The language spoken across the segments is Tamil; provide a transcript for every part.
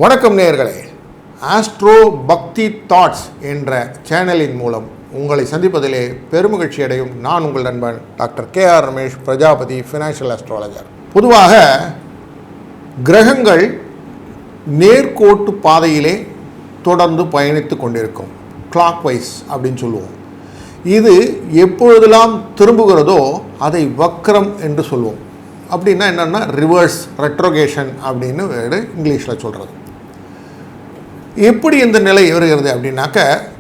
வணக்கம் நேயர்களே, ஆஸ்ட்ரோ பக்தி தாட்ஸ் என்ற சேனலின் மூலம் உங்களை சந்திப்பதிலே பெருமகிழ்ச்சி அடையும் நான் உங்கள் நண்பன் doctor KR Ramesh, Prajapati financial astrologer. பொதுவாக கிரகங்கள் நேர்கோட்டு பாதையிலே தொடர்ந்து பயணித்து கொண்டிருக்கும், கிளாக் வைஸ் அப்படின்னு சொல்லுவோம். இது எப்பொழுதெல்லாம் திரும்புகிறதோ அதை வக்ரம் என்று சொல்லுவோம். அப்படின்னா என்னென்னா ரிவர்ஸ், ரெட்ரோகேஷன் அப்படின்னு இங்கிலீஷில் சொல்கிறது. எப்படி இந்த நிலை வருகிறது அப்படின்னாக்க,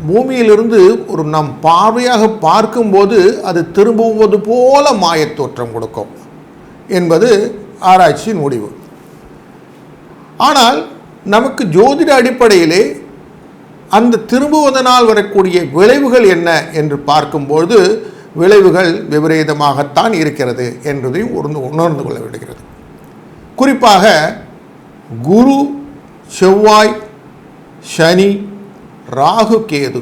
பூமியிலிருந்து ஒரு நம் பார்வையாக பார்க்கும்போது அது திரும்புவது போல மாயத்தோற்றம் கொடுக்கும் என்பது ஆராய்ச்சியின் முடிவு. ஆனால் நமக்கு ஜோதிட அடிப்படையிலே அந்த திரும்புவதனால் வரக்கூடிய விளைவுகள் என்ன என்று பார்க்கும்போது விளைவுகள் விபரீதமாகத்தான் இருக்கிறது என்பதையும் உணர்ந்து கொள்ள விடுகிறது. குறிப்பாக குரு, செவ்வாய், சனி, ராகு, கேது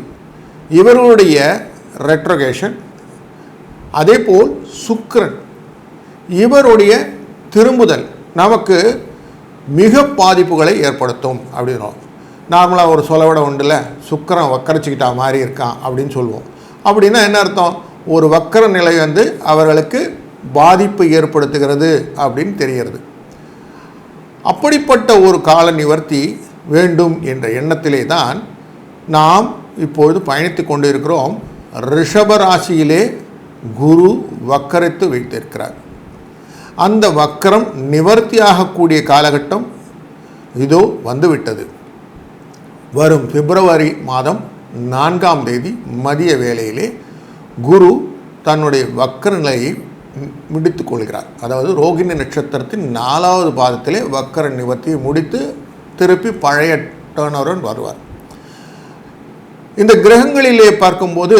இவர்களுடைய ரெட்ரோகேஷன், அதேபோல் சுக்கிரன் இவருடைய திரும்புதல் நமக்கு மிக பாதிப்புகளை ஏற்படுத்தும் அப்படின்றோம். நார்மலாக ஒரு சொலவிட உண்டுல, சுக்கிரன் வக்கரிச்சுக்கிட்டா மாதிரி இருக்கான் அப்படின்னு சொல்லுவோம். அப்படின்னா என்ன அர்த்தம்? ஒரு வக்கர நிலை அவர்களுக்கு பாதிப்பு ஏற்படுத்துகிறது அப்படின்னு தெரிகிறது. அப்படிப்பட்ட ஒரு கால நிவர்த்தி வேண்டும் என்ற எண்ணத்திலே தான் நாம் இப்பொழுது பயணித்து கொண்டு இருக்கிறோம். ரிஷபராசியிலே குரு வக்கரித்து வைத்திருக்கிறார். அந்த வக்கரம் நிவர்த்தியாகக்கூடிய காலகட்டம் இதோ வந்துவிட்டது. வரும் பிப்ரவரி மாதம் 4ஆம் தேதி மதிய வேளையிலே குரு தன்னுடைய வக்கர நிலையை முடித்து கொள்கிறார். அதாவது ரோகிணி நட்சத்திரத்தின் 4வது பாதத்திலே வக்கர நிவர்த்தியை முடித்து திருப்பி பழைய டர்னருடன் வருவார். இந்த கிரகங்களிலே பார்க்கும்போது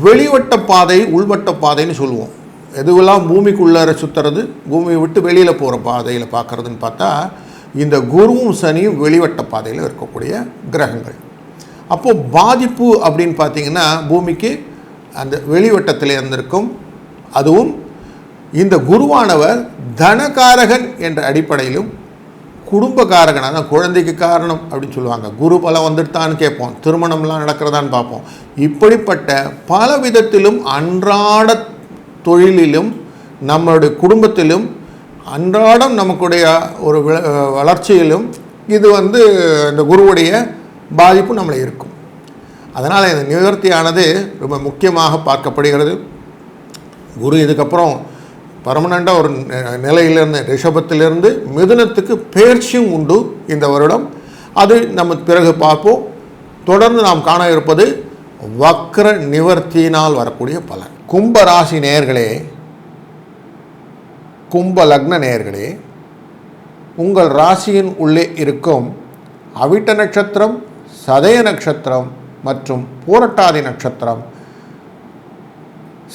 வெளிவட்ட பாதை, உள்வட்ட பாதைன்னு சொல்லுவோம். எதுவெல்லாம் பூமிக்குள்ளார சுற்றுறது, பூமியை விட்டு வெளியில் போகிற பாதையில் பார்க்குறதுன்னு பார்த்தா இந்த குருவும் சனியும் வெளிவட்ட பாதையில் இருக்கக்கூடிய கிரகங்கள். அப்போது பாதிப்பு அப்படின்னு பார்த்திங்கன்னா பூமிக்கு அந்த வெளிவட்டத்தில் இருந்திருக்கும். அதுவும் இந்த குருவானவர் தனகாரகன் என்ற அடிப்படையிலும் குடும்பக்காரகன், அதான் குழந்தைக்கு காரணம் அப்படின்னு சொல்லுவாங்க. குரு பலம் வந்துட்டான்னு கேட்போம், திருமணம்லாம் நடக்கிறதான்னு பார்ப்போம். இப்படிப்பட்ட பல விதத்திலும் அன்றாட தொழிலிலும் நம்மளுடைய குடும்பத்திலும் அன்றாடம் நமக்குடைய ஒரு வளர்ச்சியிலும் இது இந்த குருவுடைய பாதிப்பு நம்மளை இருக்கும். அதனால் இந்த நிவர்த்தியானது ரொம்ப முக்கியமாக பார்க்கப்படுகிறது. குரு இதுக்கப்புறம் பர்மனெண்ட்டாக ஒரு நிலையிலிருந்து, ரிஷபத்திலிருந்து மிதுனத்துக்கு பெயர்ச்சியும் உண்டு இந்த வருடம். அது நம்ம பிறகு பார்ப்போம். தொடர்ந்து நாம் காண இருப்பது வக்ர நிவர்த்தியினால் வரக்கூடிய பலன். கும்ப ராசி நேயர்களே, கும்ப லக்ன நேயர்களே, உங்கள் ராசியின் உள்ளே இருக்கும் அவிட்ட நட்சத்திரம், சதய நட்சத்திரம் மற்றும் பூரட்டாதி நட்சத்திரம்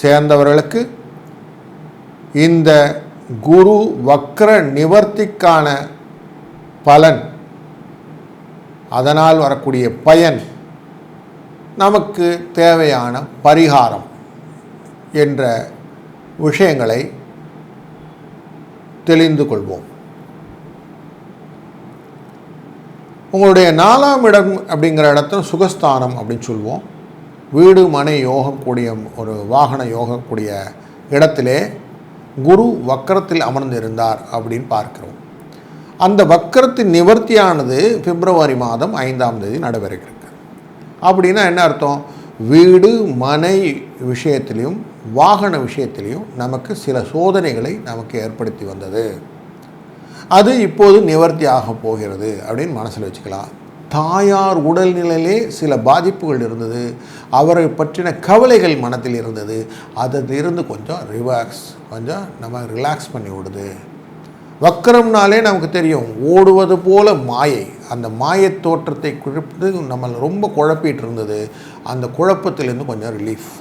சேர்ந்தவர்களுக்கு இந்த குரு வக்ர நிவர்த்திக்கான பலன், அதனால் வரக்கூடிய பயன், நமக்கு தேவையான பரிகாரம் என்ற விஷயங்களை தெளிந்து கொள்வோம். உங்களுடைய 4ஆம் இடம் அப்படிங்கிற இடத்துல சுகஸ்தானம் அப்படின்னு சொல்லுவோம். வீடு, மனை யோகக்கூடிய ஒரு வாகன யோகக்கூடிய இடத்திலே குரு வக்கரத்தில் அமர்ந்திருந்தார் அப்படின்னு பார்க்கிறோம். அந்த வக்கரத்தின் நிவர்த்தியானது பிப்ரவரி மாதம் 5ஆம் தேதி நடைபெறுகிறது. அப்படின்னா என்ன அர்த்தம்? வீடு, மனை விஷயத்திலையும் வாகன விஷயத்திலையும் நமக்கு சில சோதனைகளை நமக்கு ஏற்படுத்தி வந்தது. அது இப்போது நிவர்த்தி ஆக போகிறது அப்படின்னு மனசில் வச்சுக்கலாம். தாயார் உடல்நிலையிலே சில பாதிப்புகள் இருந்தது, அவரை பற்றின கவலைகள் மனத்தில் இருந்தது. அதிலிருந்து கொஞ்சம் நம்ம ரிலாக்ஸ் பண்ணி விடுது. வக்கரம்னாலே நமக்கு தெரியும், ஓடுவது போல மாயை. அந்த மாயை தோற்றத்தை குறிப்பிட்டு நம்ம ரொம்ப குழப்பிட்டு இருந்தது. அந்த குழப்பத்திலேருந்து கொஞ்சம் ரிலீஃப்.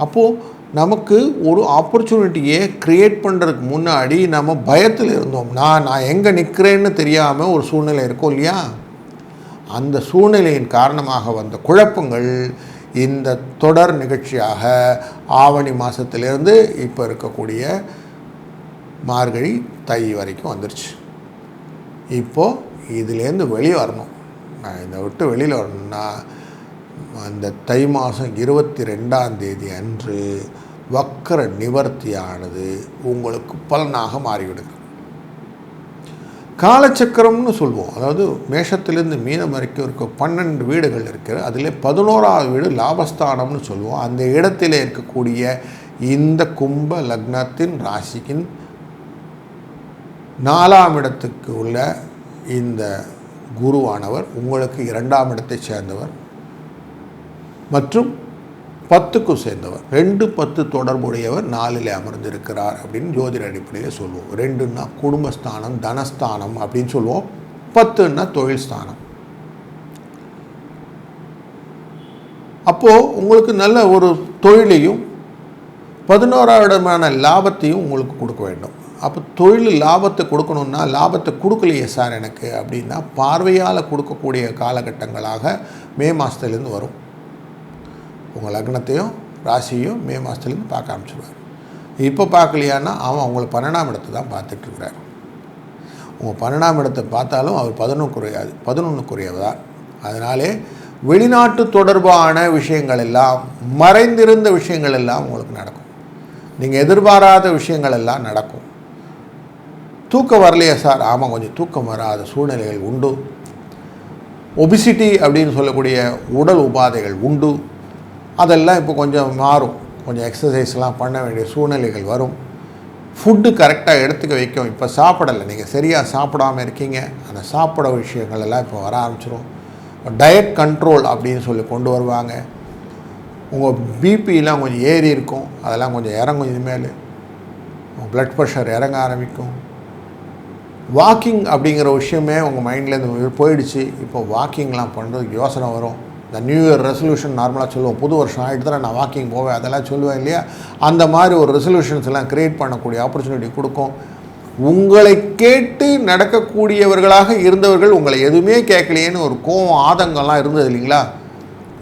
அப்போது நமக்கு ஒரு ஆப்பர்ச்சுனிட்டியை க்ரியேட் பண்ணுறதுக்கு முன்னாடி நம்ம பயத்தில் இருந்தோம். நான் எங்கே நிற்கிறேன்னு தெரியாமல் ஒரு சூழ்நிலை இருக்கும் இல்லையா? அந்த சூழ்நிலையின் காரணமாக வந்த குழப்பங்கள் இந்த தொடர் நிகழ்ச்சியாக ஆவணி மாதத்திலிருந்து இப்போ இருக்கக்கூடிய மார்கழி, தை வரைக்கும் வந்துருச்சு. இப்போது இதுலேருந்து வெளியே வரணும், நான் இதை விட்டு வெளியில் வரணும்னா அந்த தை மாதம் 22ஆம் தேதி அன்று வக்கர நிவர்த்தியானது உங்களுக்கு பலனாக மாறிவிடுகிறது. காலச்சக்கரம்னு சொல்லுவோம். அதாவது மேஷத்திலிருந்து மீனம் வரைக்கும் இருக்க 12 வீடுகள் இருக்கிற அதில் 11ஆவது வீடு லாபஸ்தானம்னு சொல்லுவோம். அந்த இடத்துல இருக்கக்கூடிய இந்த கும்ப லக்னத்தின் ராசியின் 4ஆம் இடத்துக்கு உள்ள இந்த குருவானவர் உங்களுக்கு 2ஆம் இடத்தை சேர்ந்தவர் மற்றும் 10க்கும் சேர்ந்தவர். 2 10 தொடர்புடையவர் 4ல் அமர்ந்திருக்கிறார் அப்படின்னு ஜோதிட அடிப்படையில் சொல்லுவோம். 2ன்னா குடும்பஸ்தானம் தனஸ்தானம் அப்படின்னு சொல்லுவோம். 10ன்னா தொழில் ஸ்தானம். அப்போது உங்களுக்கு நல்ல ஒரு தொழிலையும் 11ஆம் இடமான லாபத்தையும் உங்களுக்கு கொடுக்க வேண்டும். அப்போ தொழில் லாபத்தை கொடுக்கணுன்னா லாபத்தை கொடுக்கலையே சார் எனக்கு அப்படின்னா பார்வையால் கொடுக்கக்கூடிய காலகட்டங்களாக மே மாதத்துலேருந்து வரும். உங்கள் லக்னத்தையும் ராசியையும் மே மாதத்துலேருந்து பார்க்க ஆரம்பிச்சிடுவார். இப்போ பார்க்கலையான்னா அவன் உங்களை 12ஆம் இடத்தை தான் பார்த்துட்ருக்கிறார். உங்கள் 12ஆம் இடத்தை பார்த்தாலும் அவர் 11க்குரியவர். அதனாலே வெளிநாட்டு தொடர்பான விஷயங்கள் எல்லாம், மறைந்திருந்த விஷயங்கள் எல்லாம் உங்களுக்கு நடக்கும். நீங்கள் எதிர்பாராத விஷயங்கள் எல்லாம் நடக்கும். தூக்கம் வரலையா சார்? ஆமாம், கொஞ்சம் தூக்கம் வராத சூழ்நிலைகள் உண்டு. ஒபிசிட்டி அப்படின்னு சொல்லக்கூடிய உடல் உபாதைகள் உண்டு. அதெல்லாம் இப்போ கொஞ்சம் மாறும். கொஞ்சம் எக்ஸசைஸ்லாம் பண்ண வேண்டிய சூழ்நிலைகள் வரும். ஃபுட்டு கரெக்டாக எடுத்துக்க வைக்கும். இப்போ சாப்பிடலை, நீங்கள் சரியாக சாப்பிடாமல் இருக்கீங்க. அந்த சாப்பிட விஷயங்கள் எல்லாம் இப்போ வர ஆரம்பிச்சிடும். டயட் கண்ட்ரோல் அப்படின்னு சொல்லி கொண்டு வருவாங்க. உங்கள் பிபிலாம் கொஞ்சம் ஏறி இருக்கும், அதெல்லாம் கொஞ்சம் இறங்கும். இனிமேல் உங்கள் ப்ளட் ப்ரெஷர் இறங்க ஆரம்பிக்கும். வாக்கிங் அப்படிங்கிற விஷயமே உங்கள் மைண்ட்லேருந்து போயிடுச்சு. இப்போ வாக்கிங்லாம் பண்ணுறதுக்கு யோசனை வரும். இந்த நியூ இயர் ரெசல்யூஷன் நார்மலாக சொல்லுவோம். புது வருஷம் ஆகிட்டு தான் நான் வாக்கிங் போவேன், அதெல்லாம் சொல்லுவேன் இல்லையா? அந்த மாதிரி ஒரு ரெசல்யூஷன்ஸ் எல்லாம் க்ரியேட் பண்ணக்கூடிய ஆப்பர்ச்சுனிட்டி கொடுக்கும். உங்களை கேட்டு நடக்கக்கூடியவர்களாக இருந்தவர்கள் உங்களை எதுவுமே கேட்கலையேன்னு ஒரு கோவம் ஆதங்கம்லாம் இருந்தது இல்லைங்களா?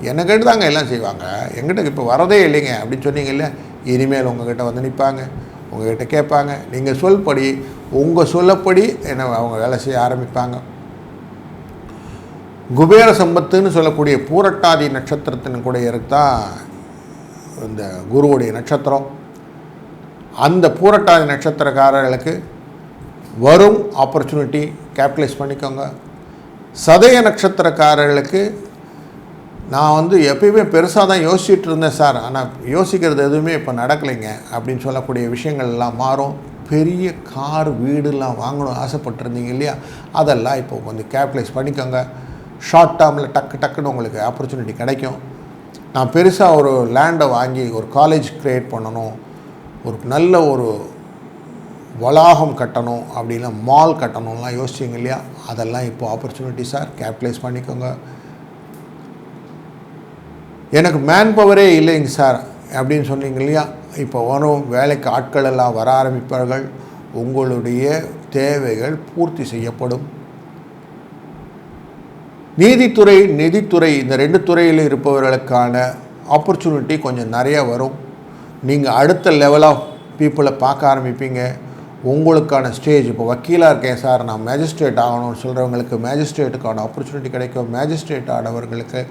என்னை கேட்டு தாங்க எல்லாம் செய்வாங்க, எங்கிட்ட இப்போ வரதே இல்லைங்க அப்படின்னு சொன்னீங்க இல்லையா? இனிமேல் உங்கள்கிட்ட வந்து நிற்பாங்க, உங்கள்கிட்ட கேட்பாங்க. நீங்கள் சொல்படி, உங்கள் சொல்லப்படி என்ன அவங்க வேலை செய்ய ஆரம்பிப்பாங்க. குபேர சம்பத்துன்னு சொல்லக்கூடிய பூரட்டாதி நட்சத்திரத்தின் கூட தான் இந்த குருவுடைய நட்சத்திரம். அந்த பூரட்டாதி நட்சத்திரக்காரர்களுக்கு வரும் ஆப்பர்ச்சுனிட்டி கேபிட்டலைஸ் பண்ணிக்கோங்க. சதய நட்சத்திரக்காரர்களுக்கு நான் எப்பயுமே பெருசாக தான் யோசிச்சுட்டு இருந்தேன் சார், ஆனால் யோசிக்கிறது எதுவுமே இப்போ நடக்கலைங்க அப்படின்னு சொல்லக்கூடிய விஷயங்கள் எல்லாம் மாறும். பெரிய கார் வீடுலாம் வாங்கணும் ஆசைப்பட்டிருந்தீங்க இல்லையா? அதெல்லாம் இப்போ கொஞ்சம் கேபிட்டலைஸ் பண்ணிக்கோங்க. ஷார்ட் டேர்மில் டக்குன்னு உங்களுக்கு ஆப்பர்ச்சுனிட்டி கிடைக்கும். நான் பெருசாக ஒரு லேண்டை வாங்கி ஒரு காலேஜ் க்ரியேட் பண்ணணும், ஒரு நல்ல ஒரு வளாகம் கட்டணும், அப்படின்னா மால் கட்டணும்லாம் யோசிச்சிங்க இல்லையா? அதெல்லாம் இப்போ ஆப்பர்ச்சுனிட்டி சார், கேபிட்டலைஸ் பண்ணிக்கோங்க. எனக்கு மேன் பவரே இல்லைங்க சார் அப்படின்னு சொன்னீங்க இல்லையா? இப்போ வரும் வேலைக்கு ஆட்கள் எல்லாம் வர ஆரம்பிப்பார்கள். உங்களுடைய தேவைகள் பூர்த்தி செய்யப்படும். நீதித்துறை நிதித்துறை இந்த 2 துறையில் இருப்பவர்களுக்கான ஆப்பர்ச்சுனிட்டி கொஞ்சம் நிறையா வரும். நீங்கள் அடுத்த லெவல் ஆஃப் பீப்புளை பார்க்க ஆரம்பிப்பீங்க. உங்களுக்கான ஸ்டேஜ், இப்போ வக்கீலாக இருக்கேன் சார், நான் மேஜிஸ்ட்ரேட் ஆகணும்னு சொல்கிறவங்களுக்கு மேஜிஸ்ட்ரேட்டுக்கான ஆப்பர்ச்சுனிட்டி கிடைக்கும். மேஜிஸ்ட்ரேட் ஆனவர்களுக்கு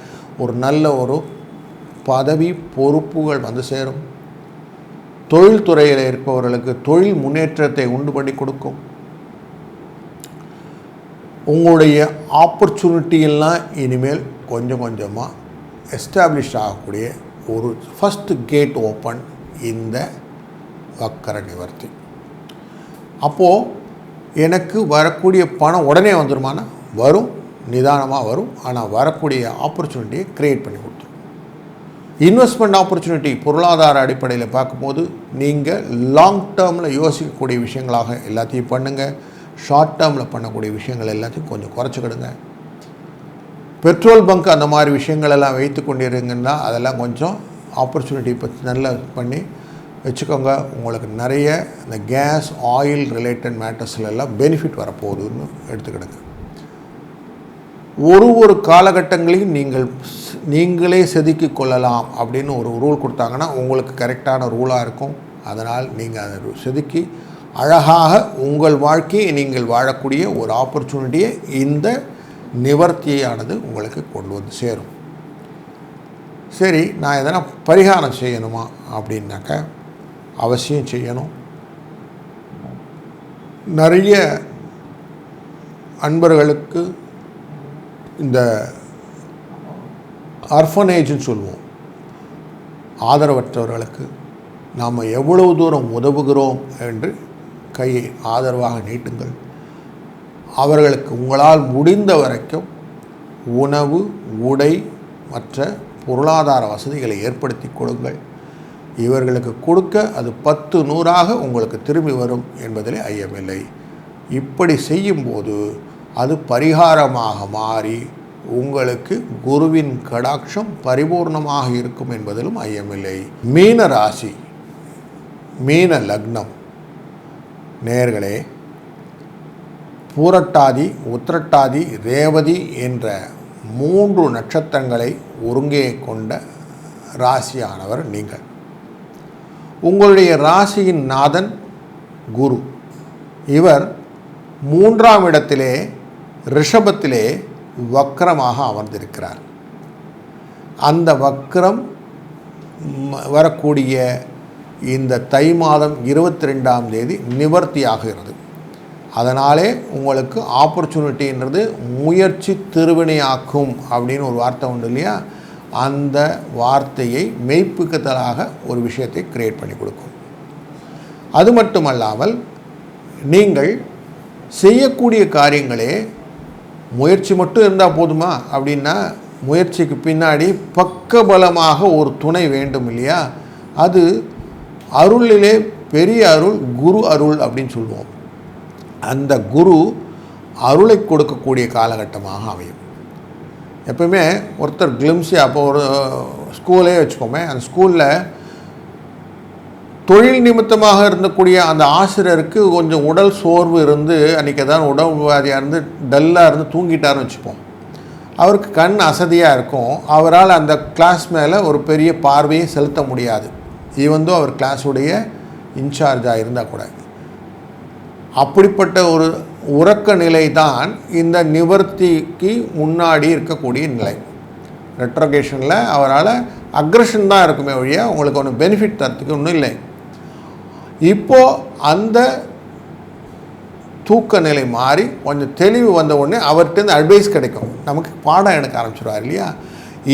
ஒரு நல்ல ஒரு பதவி பொறுப்புகள் வந்து சேரும். தொழில்துறையில் இருப்பவர்களுக்கு தொழில் முன்னேற்றத்தை உண்டு பண்ணி கொடுக்கும். உங்களுடைய ஆப்பர்ச்சுனிட்டியெல்லாம் இனிமேல் கொஞ்சம் கொஞ்சமாக எஸ்டாப்ளிஷ் ஆகக்கூடிய ஒரு ஃபஸ்ட்டு கேட் ஓப்பன் இந்த வக்கர நிவர்த்தி. அப்போது எனக்கு வரக்கூடிய பணம் உடனே வந்துடுமானா வரும், நிதானமாக வரும். ஆனால் வரக்கூடிய ஆப்பர்ச்சுனிட்டியை க்ரியேட் பண்ணி கொடுத்துரும். இன்வெஸ்ட்மெண்ட் ஆப்பர்ச்சுனிட்டி பொருளாதார அடிப்படையில் பார்க்கும்போது நீங்கள் லாங் டேர்மில் யோசிக்கக்கூடிய விஷயங்களாக எல்லாத்தையும் பண்ணுங்கள். ஷார்ட் டேர்மில் பண்ணக்கூடிய விஷயங்கள் எல்லாத்தையும் கொஞ்சம் குறைச்சிக்கிடுங்க. பெட்ரோல் பங்க் அந்த மாதிரி விஷயங்கள் எல்லாம் வைத்து கொண்டிருங்கன்னா அதெல்லாம் கொஞ்சம் ஆப்பர்ச்சுனிட்டி பற்றி நல்லா பண்ணி வச்சுக்கோங்க. உங்களுக்கு நிறைய இந்த கேஸ் ஆயில் ரிலேட்டட் மேட்டர்ஸ்லாம் பெனிஃபிட் வரப்போகுதுன்னு எடுத்துக்கிடுங்க. ஒரு காலகட்டங்களையும் நீங்களே செதுக்கி கொள்ளலாம் அப்படின்னு ஒரு ரூல் கொடுத்தாங்கன்னா உங்களுக்கு கரெக்டான ரூலாக இருக்கும். அதனால் நீங்கள் அதை செதுக்கி அழகாக உங்கள் வாழ்க்கையை நீங்கள் வாழக்கூடிய ஒரு ஆப்பர்ச்சுனிட்டியை இந்த நிவர்த்தியானது உங்களுக்கு கொண்டு வந்து சேரும். சரி, நான் எதனா பரிகாரம் செய்யணுமா அப்படின்னாக்க அவசியம் செய்யணும். நிறைய அன்பர்களுக்கு இந்த ஆர்ஃபனேஜ்னு சொல்லுவோம், ஆதரவற்றவர்களுக்கு நாம் எவ்வளவு தூரம் உதவுகிறோம் என்று கையை ஆதரவாக நீட்டுங்கள். அவர்களுக்கு உங்களால் முடிந்த வரைக்கும் உணவு, உடை, மற்ற பொருளாதார வசதிகளை ஏற்படுத்தி கொடுங்கள். இவர்களுக்கு கொடுக்க அது 10 100ஆக உங்களுக்கு திரும்பி வரும் என்பதில் ஐயமில்லை. இப்படி செய்யும்போது அது பரிகாரமாக மாறி உங்களுக்கு குருவின் கடாட்சம் பரிபூர்ணமாக இருக்கும் என்பதிலும் ஐயமில்லை. மீன ராசி, மீன லக்னம் நேயர்களே, பூரட்டாதி, உத்திரட்டாதி, ரேவதி என்ற 3 நட்சத்திரங்களை ஒருங்கே கொண்ட ராசியானவர் நீங்கள். உங்களுடைய ராசியின் நாதன் குரு. இவர் 3ஆம் இடத்திலே ரிஷபத்திலே வக்ரமாக அமர்ந்திருக்கிறார். அந்த வக்ரம் வரக்கூடிய இந்த தை மாதம் 22ஆம் தேதி நிவர்த்தியாகிறது. அதனாலே உங்களுக்கு ஆப்பர்ச்சுனிட்டின்றது முயற்சி திருவினையாக்கும் அப்படின்னு ஒரு வார்த்தை உண்டு இல்லையா, அந்த வார்த்தையை மெய்ப்புக்கத்தலாக ஒரு விஷயத்தை கிரியேட் பண்ணி கொடுக்கும். அது மட்டுமல்லாமல் நீங்கள் செய்யக்கூடிய காரியங்களே முயற்சி மட்டும் இருந்தால் போதுமா அப்படின்னா, முயற்சிக்கு பின்னாடி பக்கபலமாக ஒரு துணை வேண்டும் இல்லையா. அது அருளிலே பெரிய அருள் குரு அருள் அப்படின்னு சொல்லுவோம். அந்த குரு அருளை கொடுக்கக்கூடிய காலகட்டமாக அமையும். எப்பவுமே ஒருத்தர் கிளிம்ஸி, அப்போ ஒரு ஸ்கூலே வச்சுக்கோமே, அந்த ஸ்கூலில் தொழில் நிமித்தமாக இருந்தக்கூடிய அந்த ஆசிரியருக்கு கொஞ்சம் உடல் சோர்வு இருந்து அன்றைக்கி ஏதாவது உடல்வாதியாக இருந்து டல்லாக இருந்து தூங்கிட்டார்னு வச்சுப்போம். அவருக்கு கண் அசதியாக இருக்கும். அவரால் அந்த கிளாஸ் மேலே ஒரு பெரிய பார்வையை செலுத்த முடியாது, ஈவந்தோ அவர் கிளாஸுடைய இன்சார்ஜாக இருந்தால் கூட. அப்படிப்பட்ட ஒரு உறக்க நிலை தான் இந்த நிவர்த்திக்கு முன்னாடி இருக்கக்கூடிய நிலை. ரெட்ரோகேஷனில் அவரால் அக்ரஷன் தான் இருக்குமே ஒழிய உங்களுக்கு ஒன்று பெனிஃபிட் தரத்துக்கு ஒன்றும் இல்லை. இப்போது அந்த தூக்க நிலை மாறி கொஞ்சம் தெளிவு வந்த உடனே அவர்கிட்ட அட்வைஸ் கிடைக்கும். நமக்கு பாடம் எடுக்க ஆரம்பிச்சிடுவார் இல்லையா.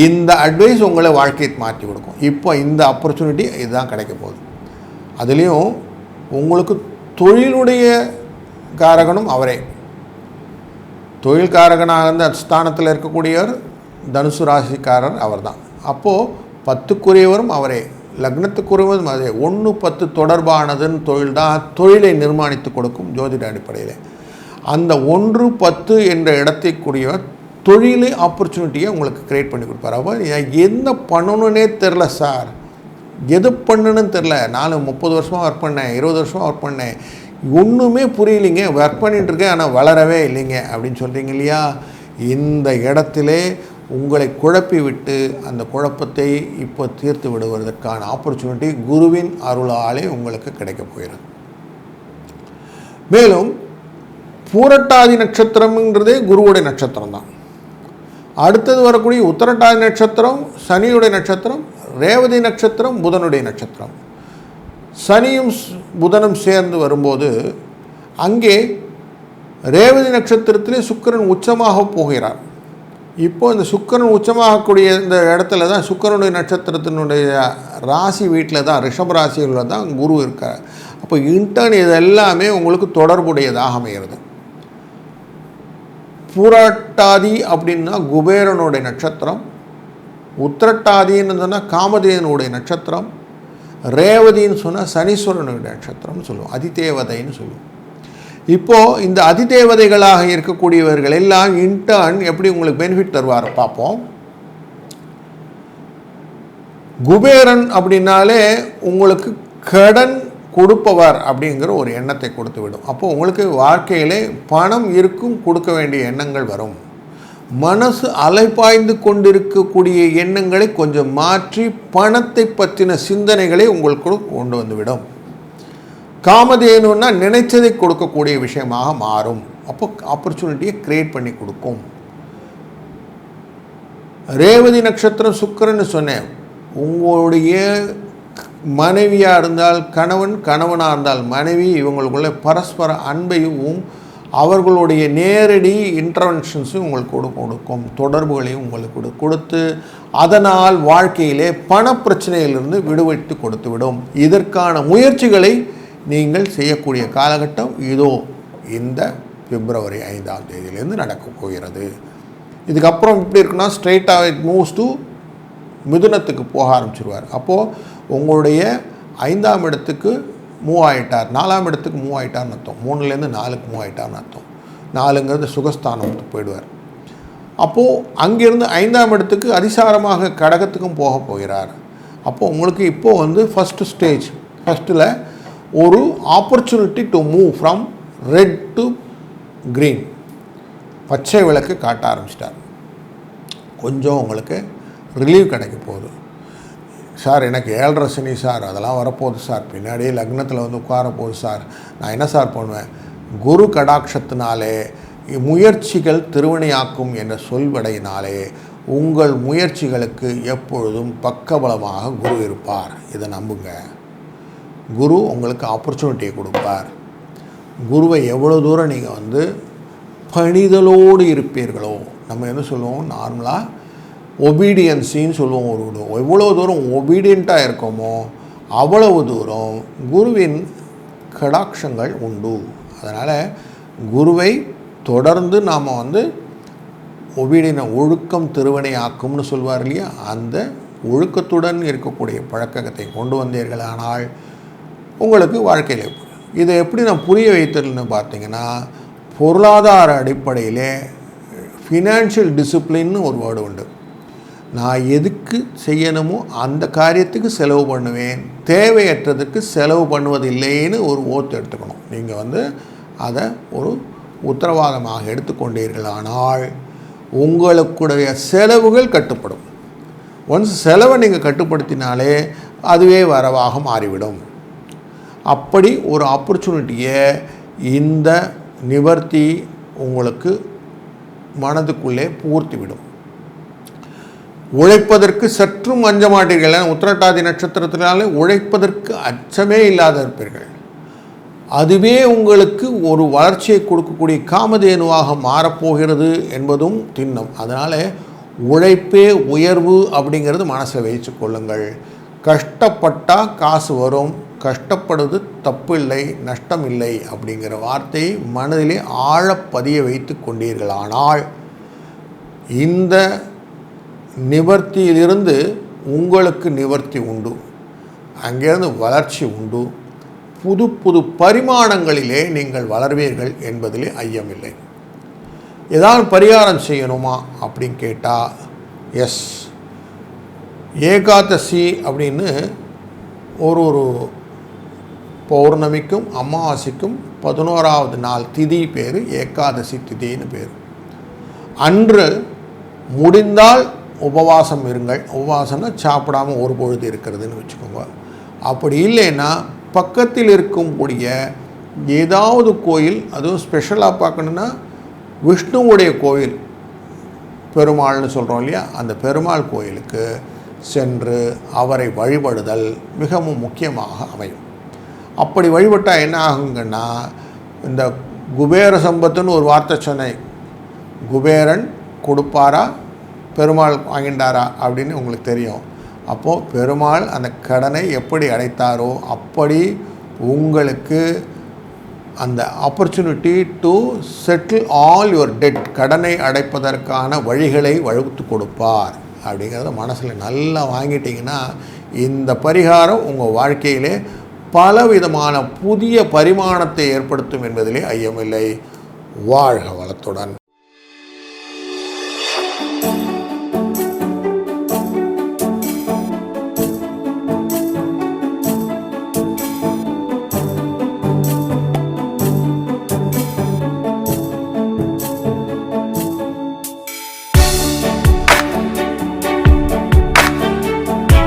இந்த அட்வைஸ் உங்களை வாழ்க்கையை மாற்றி கொடுக்கும். இப்போ இந்த ஆப்பர்ச்சுனிட்டி இதுதான் கிடைக்க போகுது. அதுலேயும் உங்களுக்கு தொழிலுடைய காரகனும் அவரே. தொழில் காரகனாக இருந்த ஸ்தானத்தில் இருக்கக்கூடியவர் தனுசு ராசிக்காரர் அவர் தான். அப்போது 10க்குரியவரும் அவரே, லக்னத்துக்குரியவரும் அதே. 1 10 தொடர்பானதுன்னு தொழில் தான் தொழிலை நிர்மாணித்து கொடுக்கும் ஜோதிட அடிப்படையில். அந்த 1 10 என்ற இடத்தைக்குரியவர் தொழிலை ஆப்பர்ச்சுனிட்டியை உங்களுக்கு க்ரியேட் பண்ணி கொடுப்பார். அவர் என்ன பண்ணணுன்னே தெரில சார், எது பண்ணணுன்னு தெரில, நான் 30 வருஷமாக ஒர்க் பண்ணேன், 20 வருஷமாக ஒர்க் பண்ணேன், ஒன்றுமே புரியலைங்க, ஒர்க் பண்ணிகிட்ருக்கேன் ஆனால் வளரவே இல்லைங்க அப்படின்னு சொல்கிறீங்க இல்லையா. இந்த இடத்திலே உங்களை குழப்பி விட்டு அந்த குழப்பத்தை இப்போ தீர்த்து விடுவதற்கான ஆப்பர்ச்சுனிட்டி குருவின் அருளாலே உங்களுக்கு கிடைக்க போகிறது. மேலும் பூரட்டாதி நட்சத்திரம்ன்றதே குருவுடைய நட்சத்திரம் தான். அடுத்தது வரக்கூடிய உத்திரட்டாதி நட்சத்திரம் சனியுடைய நட்சத்திரம், ரேவதி நட்சத்திரம் புதனுடைய நட்சத்திரம். சனியும் புதனும் சேர்ந்து வரும்போது அங்கே ரேவதி நட்சத்திரத்திலே சுக்கிரன் உச்சமாக போகிறார். இப்போ இந்த சுக்கிரன் உச்சமாகக்கூடிய இந்த இடத்துல தான் சுக்கிரனுடைய நட்சத்திரத்தினுடைய ராசி வீட்டில் தான், ரிஷப ராசிகளில் தான் குரு இருக்கார். அப்போ இன்டர்ன் இது எல்லாமே உங்களுக்கு தொடர்புடையதாக அமைகிறது. பூரட்டாதி அப்படின்னா குபேரனுடைய நட்சத்திரம், உத்திரட்டாதின்னு சொன்னால் காமதேவனுடைய நட்சத்திரம், ரேவதின்னு சொன்னால் சனீஸ்வரனுடைய நட்சத்திரம்னு சொல்லுவோம், அதிதேவதைன்னு சொல்லுவோம். இப்போது இந்த அதிதேவதைகளாக இருக்கக்கூடியவர்கள் எல்லாம் இன்டர்ன் எப்படி உங்களுக்கு பெனிஃபிட் தருவார் பார்ப்போம். குபேரன் அப்படின்னாலே உங்களுக்கு கடன் கொடுப்பவர் அப்படிங்கிற ஒரு எண்ணத்தை கொடுத்து விடும். அப்போது உங்களுக்கு வாழ்க்கையிலே பணம் இருக்கும், கொடுக்க வேண்டிய எண்ணங்கள் வரும். மனசு அலைப்பாய்ந்து கொண்டிருக்கக்கூடிய எண்ணங்களை கொஞ்சம் மாற்றி பணத்தை பற்றின சிந்தனைகளை உங்களுக்கு கொண்டு வந்துவிடும். காமதேனுன்னா நினைச்சதை கொடுக்கக்கூடிய விஷயமாக மாறும். அப்போ ஆப்பர்ச்சுனிட்டியை கிரியேட் பண்ணி கொடுக்கும். ரேவதி நட்சத்திரம் சுக்கிரன்னு சொன்னேன். உங்களுடைய மனைவியாக இருந்தால் கணவனாக இருந்தால் மனைவி, இவங்களுக்குள்ள பரஸ்பர அன்பையும் அவர்களுடைய நேரடி இன்டர்வென்ஷன்ஸும் உங்களுக்கு கொடுக்கும். தொடர்புகளையும் உங்களுக்கு கொடுத்து அதனால் வாழ்க்கையிலே பணப்பிரச்சனையிலிருந்து விடுவிட்டு கொடுத்து விடும். இதற்கான முயற்சிகளை நீங்கள் செய்யக்கூடிய காலகட்டம் இதோ இந்த பிப்ரவரி 5ஆம் தேதியிலேருந்து நடக்கப் போகிறது. இதுக்கப்புறம் எப்படி இருக்குன்னா ஸ்ட்ரெயிட்டாக இட் மூவ்ஸ் டு மிதுனத்துக்கு போக ஆரம்பிச்சிருவார். அப்போது உங்களுடைய 5ஆம் இடத்துக்கு மூவ் ஆகிட்டார், 4ஆம் இடத்துக்கு மூவ் ஆகிட்டார்னு அர்த்தம். 3லேருந்து 4க்கு மூவ் ஆகிட்டார்னு அர்த்தம். 4ங்கிறது சுகஸ்தானத்துக்கு போயிடுவார். அப்போது அங்கேருந்து 5ஆம் இடத்துக்கு அதிசாரமாக கடகத்துக்கும் போக போகிறார். அப்போது உங்களுக்கு இப்போது ஃபஸ்ட்டு ஸ்டேஜ், ஃபஸ்ட்டில் ஒரு opportunity to move from red to green, பச்சை விளக்கு காட்ட ஆரம்பிச்சிட்டார். கொஞ்சம் உங்களுக்கு ரிலீவ் கிடைக்க போகுது. சார் எனக்கு 7.5 சனி சார், அதெல்லாம் வரப்போகுது சார், பின்னாடியே லக்னத்தில் உட்கார போகுது சார், நான் என்ன சார் பண்ணுவேன்? குரு கடாட்சத்தினாலே முயற்சிகள் திருவினையாக்கும் என்ற சொல்வடையினாலே உங்கள் முயற்சிகளுக்கு எப்பொழுதும் பக்கபலமாக குரு இருப்பார். இதை நம்புங்க. குரு உங்களுக்கு ஆப்பர்ச்சுனிட்டியை கொடுப்பார். குருவை எவ்வளோ தூரம் நீங்கள் பணிதலோடு இருப்பீர்களோ, நம்ம என்ன சொல்லுவோம் நார்மலாக ஒபீடியன்ஸின்னு சொல்லுவோம். எவ்வளோ தூரம் ஒபீடியண்ட்டாக இருக்கோமோ அவ்வளவு தூரம் குருவின் கடாட்சங்கள் உண்டு. அதனால் குருவை தொடர்ந்து நாம் ஒழுக்கம் திருவினை ஆக்கும்னு சொல்வார் இல்லையா, அந்த ஒழுக்கத்துடன் இருக்கக்கூடிய பழக்கத்தை கொண்டு வந்தீர்களானால் உங்களுக்கு வாழ்க்கையில் இதை எப்படி நான் புரிய வைத்ததுன்னு பார்த்தீங்கன்னா, பொருளாதார அடிப்படையிலே ஃபினான்ஷியல் டிசிப்ளின்னு ஒரு வேர்டு உண்டு. நான் எதுக்கு செய்யணுமோ அந்த காரியத்துக்கு செலவு பண்ணுவேன், தேவையற்றதுக்கு செலவு பண்ணுவதில்லைன்னு ஒரு ஓத்து எடுத்துக்கணும். நீங்கள் அதை ஒரு உத்தரவாதமாக எடுத்துக்கொண்டீர்களானால் உங்களுடைய செலவுகள் கட்டுப்படும். ஒன்ஸ் செலவை நீங்கள் கட்டுப்படுத்தினாலே அதுவே வரவாக மாறிவிடும். அப்படி ஒரு ஆப்பர்ச்சுனிட்டியை இந்த நிவர்த்தி உங்களுக்கு மனதுக்குள்ளே பூர்த்திவிடும். உழைப்பதற்கு சற்றும் அஞ்ச மாட்டீர்கள். உத்திரட்டாதி நட்சத்திரத்தினாலே உழைப்பதற்கு அச்சமே இல்லாத இருப்பீர்கள். அதுவே உங்களுக்கு ஒரு வளர்ச்சியை கொடுக்கக்கூடிய காமதேனுவாக மாறப்போகிறது என்பதும் திண்ணம். அதனால் உழைப்பே உயர்வு அப்படிங்கிறது மனசில் வைத்து கொள்ளுங்கள். கஷ்டப்பட்டால் காசு வரும், கஷ்டப்படுவது தப்பில்லை, நஷ்டம் இல்லை அப்படிங்கிற வார்த்தையை மனதிலே ஆழப்பதிய வைத்து கொண்டீர்களானால் இந்த நிவர்த்தியிலிருந்து உங்களுக்கு நிவர்த்தி உண்டு, அங்கேருந்து வளர்ச்சி உண்டு, புது புது பரிமாணங்களிலே நீங்கள் வளர்வீர்கள் என்பதிலே ஐயமில்லை. ஏதாவது பரிகாரம் செய்யணுமா அப்படின்னு கேட்டால் எஸ், ஏகாதசி அப்படின்னு ஒரு பௌர்ணமிக்கும் அமாவாசைக்கும் 11வது நாள் திதி பேர் ஏகாதசி திதின்னு பேர். அன்று முடிந்தால் உபவாசம் இருங்கள். உபவாசம்னா சாப்பிடாமல் ஒரு பொழுது இருக்கிறதுன்னு வச்சுக்கோங்க. அப்படி இல்லைன்னா பக்கத்தில் இருக்கக்கூடிய ஏதாவது கோயில், அதுவும் ஸ்பெஷலாக பார்க்கணுன்னா விஷ்ணுவுடைய கோயில், பெருமாள்னு சொல்கிறோம் இல்லையா, அந்த பெருமாள் கோயிலுக்கு சென்று அவரை வழிபடுதல் மிகவும் முக்கியமாக அமையும். அப்படி வழிபட்டால் என்ன ஆகுங்கன்னா, இந்த குபேர சம்பத்துன்னு ஒரு வார்த்தை சொன்னேன். குபேரன் கொடுப்பாரா, பெருமாள் வாங்கிட்டாரா அப்படின்னு உங்களுக்கு தெரியும். அப்போது பெருமாள் அந்த கடனை எப்படி அடைத்தாரோ அப்படி உங்களுக்கு அந்த opportunity to settle all your debt, கடனை அடைப்பதற்கான வழிகளை வகுத்து கொடுப்பார் அப்படிங்கிறத மனசில் நல்லா வாங்கிட்டீங்கன்னா இந்த பரிகாரம் உங்கள் வாழ்க்கையிலே பலவிதமான புதிய பரிமாணத்தை ஏற்படுத்தும் என்பதிலே ஐயமில்லை. வாழ்க வளத்துடன்.